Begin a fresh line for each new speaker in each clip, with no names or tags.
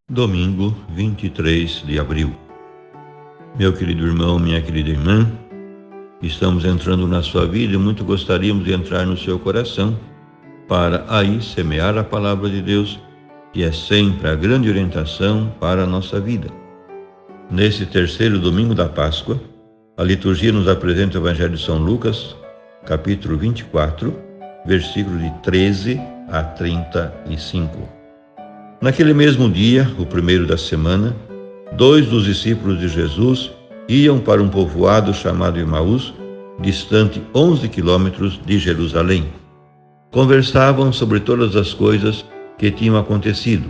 Domingo, 23 de abril. Meu querido irmão, minha querida irmã, estamos entrando na sua vida e muito gostaríamos de entrar no seu coração para aí semear a palavra de Deus, que é sempre a grande orientação para a nossa vida. Nesse terceiro domingo da Páscoa, a liturgia nos apresenta o Evangelho de São Lucas, capítulo 24, versículos de 13 a 35. Naquele mesmo dia, o primeiro da semana, 2 dos discípulos de Jesus iam para um povoado chamado Emaús, distante 11 quilômetros de Jerusalém. Conversavam sobre todas as coisas que tinham acontecido.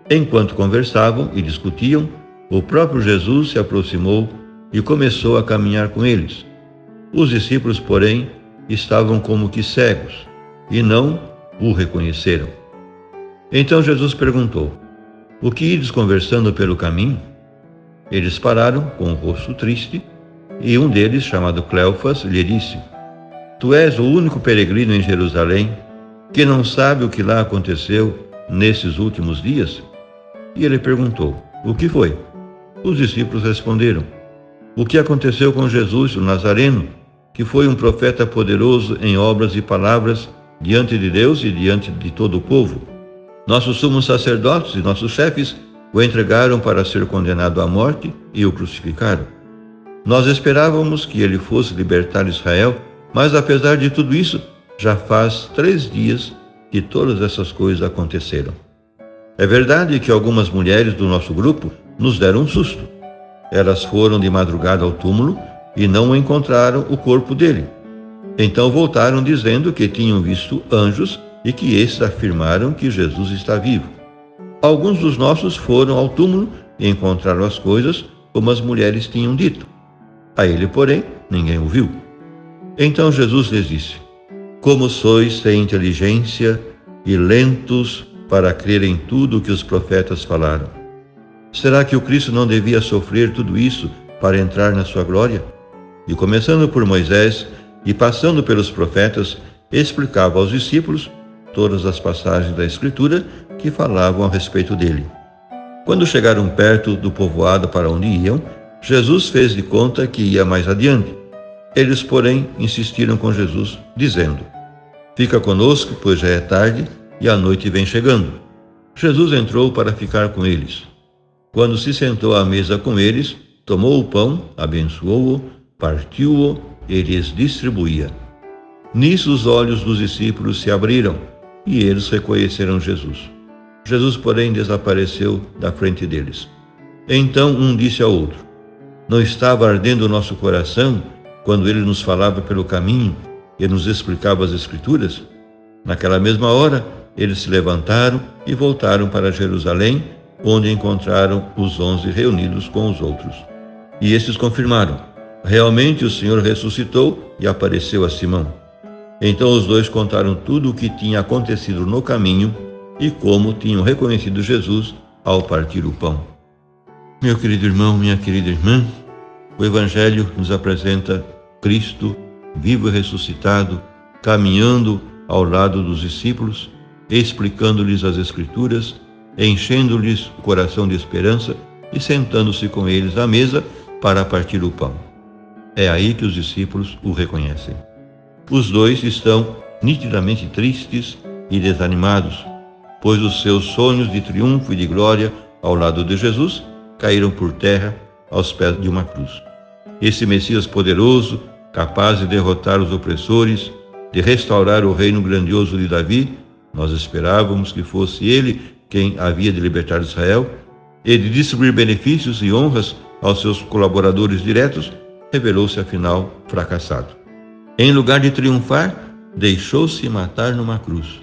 Enquanto conversavam e discutiam, o próprio Jesus se aproximou e começou a caminhar com eles. Os discípulos, porém, estavam como que cegos e não o reconheceram. Então Jesus perguntou: "O que ides conversando pelo caminho?" Eles pararam com o rosto triste, e um deles, chamado Cleofas, lhe disse: "Tu és o único peregrino em Jerusalém que não sabe o que lá aconteceu nesses últimos dias?" E ele perguntou: "O que foi?" Os discípulos responderam: "O que aconteceu com Jesus, o Nazareno, que foi um profeta poderoso em obras e palavras diante de Deus e diante de todo o povo. Nossos sumos sacerdotes e nossos chefes o entregaram para ser condenado à morte e o crucificaram. Nós esperávamos que ele fosse libertar Israel, mas apesar de tudo isso, já faz 3 dias que todas essas coisas aconteceram. É verdade que algumas mulheres do nosso grupo nos deram um susto. Elas foram de madrugada ao túmulo e não encontraram o corpo dele. Então voltaram dizendo que tinham visto anjos e que estes afirmaram que Jesus está vivo. Alguns dos nossos foram ao túmulo e encontraram as coisas como as mulheres tinham dito. A ele, porém, ninguém o viu." Então Jesus lhes disse: "Como sois sem inteligência e lentos para crer em tudo o que os profetas falaram? Será que o Cristo não devia sofrer tudo isso para entrar na sua glória?" E começando por Moisés e passando pelos profetas, explicava aos discípulos todas as passagens da Escritura que falavam a respeito dele. Quando chegaram perto do povoado para onde iam, Jesus fez de conta que ia mais adiante. Eles, porém, insistiram com Jesus, dizendo: "Fica conosco, pois já é tarde e a noite vem chegando." Jesus entrou para ficar com eles. Quando se sentou à mesa com eles, tomou o pão, abençoou-o, partiu-o e lhes distribuía. Nisso os olhos dos discípulos se abriram e eles reconheceram Jesus. Jesus, porém, desapareceu da frente deles. Então um disse ao outro: "Não estava ardendo o nosso coração quando ele nos falava pelo caminho e nos explicava as Escrituras?" Naquela mesma hora, eles se levantaram e voltaram para Jerusalém, onde encontraram os 11 reunidos com os outros. E estes confirmaram: "Realmente o Senhor ressuscitou e apareceu a Simão." Então os dois contaram tudo o que tinha acontecido no caminho e como tinham reconhecido Jesus ao partir o pão. Meu querido irmão, minha querida irmã, o Evangelho nos apresenta Cristo vivo e ressuscitado, caminhando ao lado dos discípulos, explicando-lhes as Escrituras, enchendo-lhes o coração de esperança e sentando-se com eles à mesa para partir o pão. É aí que os discípulos o reconhecem. Os dois estão nitidamente tristes e desanimados, pois os seus sonhos de triunfo e de glória ao lado de Jesus caíram por terra aos pés de uma cruz. Esse Messias poderoso, capaz de derrotar os opressores, de restaurar o reino grandioso de Davi, nós esperávamos que fosse ele quem havia de libertar Israel e de distribuir benefícios e honras aos seus colaboradores diretos, revelou-se afinal fracassado. Em lugar de triunfar, deixou-se matar numa cruz.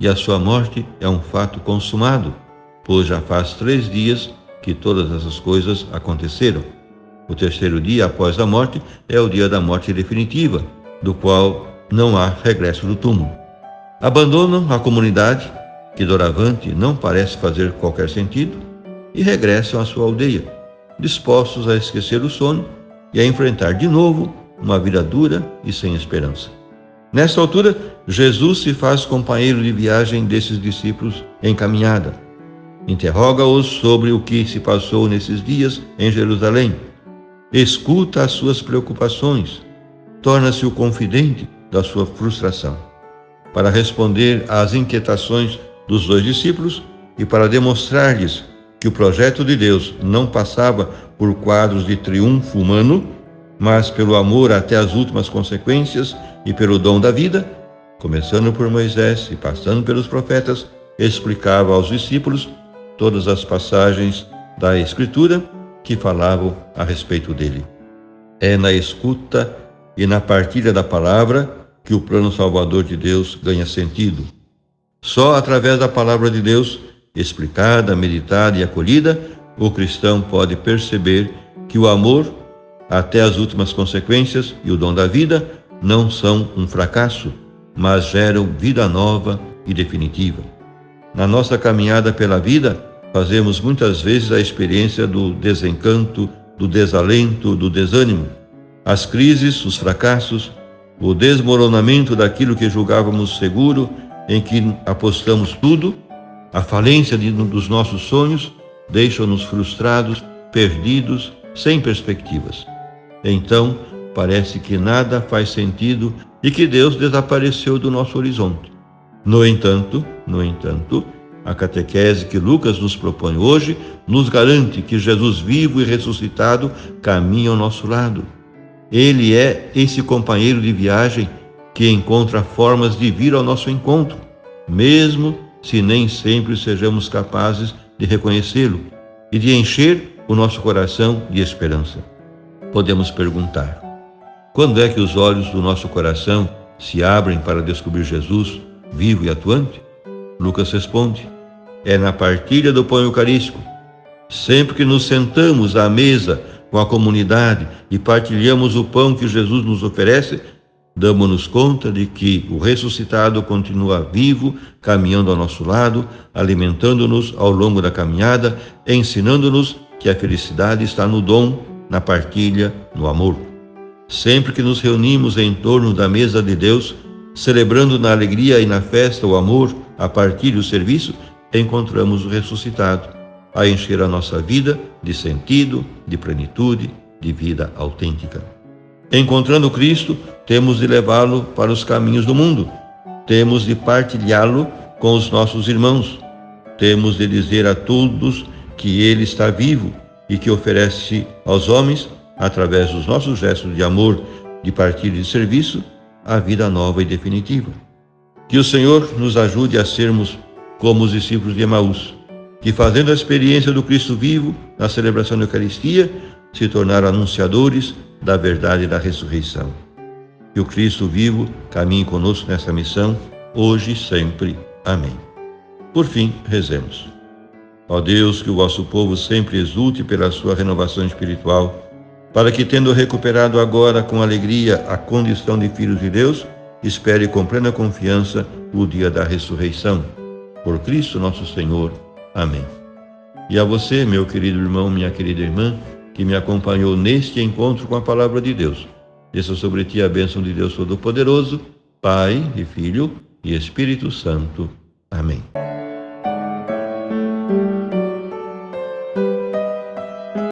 E a sua morte é um fato consumado, pois já faz 3 dias que todas essas coisas aconteceram. O terceiro dia após a morte é o dia da morte definitiva, do qual não há regresso do túmulo. Abandonam a comunidade, que doravante não parece fazer qualquer sentido, e regressam à sua aldeia, dispostos a esquecer o sono e a enfrentar de novo uma vida dura e sem esperança. Nesta altura, Jesus se faz companheiro de viagem desses discípulos em caminhada. Interroga-os sobre o que se passou nesses dias em Jerusalém. Escuta as suas preocupações. Torna-se o confidente da sua frustração. Para responder às inquietações dos dois discípulos e para demonstrar-lhes que o projeto de Deus não passava por quadros de triunfo humano, mas pelo amor até as últimas consequências e pelo dom da vida, começando por Moisés e passando pelos profetas, explicava aos discípulos todas as passagens da Escritura que falavam a respeito dele. É na escuta e na partilha da palavra que o plano salvador de Deus ganha sentido. Só através da palavra de Deus, explicada, meditada e acolhida, o cristão pode perceber que o amor, até as últimas consequências, e o dom da vida não são um fracasso, mas geram vida nova e definitiva. Na nossa caminhada pela vida, fazemos muitas vezes a experiência do desencanto, do desalento, do desânimo. As crises, os fracassos, o desmoronamento daquilo que julgávamos seguro, em que apostamos tudo, a falência dos nossos sonhos, deixam-nos frustrados, perdidos, sem perspectivas. Então, parece que nada faz sentido e que Deus desapareceu do nosso horizonte. No entanto, a catequese que Lucas nos propõe hoje nos garante que Jesus vivo e ressuscitado caminha ao nosso lado. Ele é esse companheiro de viagem que encontra formas de vir ao nosso encontro, mesmo se nem sempre sejamos capazes de reconhecê-lo e de encher o nosso coração de esperança. Podemos perguntar: quando é que os olhos do nosso coração se abrem para descobrir Jesus vivo e atuante? Lucas responde: é na partilha do pão eucarístico. Sempre que nos sentamos à mesa com a comunidade e partilhamos o pão que Jesus nos oferece, damos-nos conta de que o ressuscitado continua vivo, caminhando ao nosso lado, alimentando-nos ao longo da caminhada, ensinando-nos que a felicidade está no dom, na partilha, no amor. Sempre que nos reunimos em torno da mesa de Deus, celebrando na alegria e na festa o amor, a partilha e o serviço, encontramos o ressuscitado, a encher a nossa vida de sentido, de plenitude, de vida autêntica. Encontrando Cristo, temos de levá-lo para os caminhos do mundo. Temos de partilhá-lo com os nossos irmãos. Temos de dizer a todos que Ele está vivo e que oferece aos homens, através dos nossos gestos de amor, de partilha e de serviço, a vida nova e definitiva. Que o Senhor nos ajude a sermos como os discípulos de Emaús, que, fazendo a experiência do Cristo vivo na celebração da Eucaristia, se tornaram anunciadores da verdade da ressurreição. Que o Cristo vivo caminhe conosco nessa missão, hoje e sempre. Amém. Por fim, rezemos. Ó Deus, que o vosso povo sempre exulte pela sua renovação espiritual, para que, tendo recuperado agora com alegria a condição de filhos de Deus, espere com plena confiança o dia da ressurreição. Por Cristo nosso Senhor. Amém. E a você, meu querido irmão, minha querida irmã, que me acompanhou neste encontro com a Palavra de Deus, desça sobre ti a bênção de Deus Todo-Poderoso, Pai e Filho e Espírito Santo. Amém.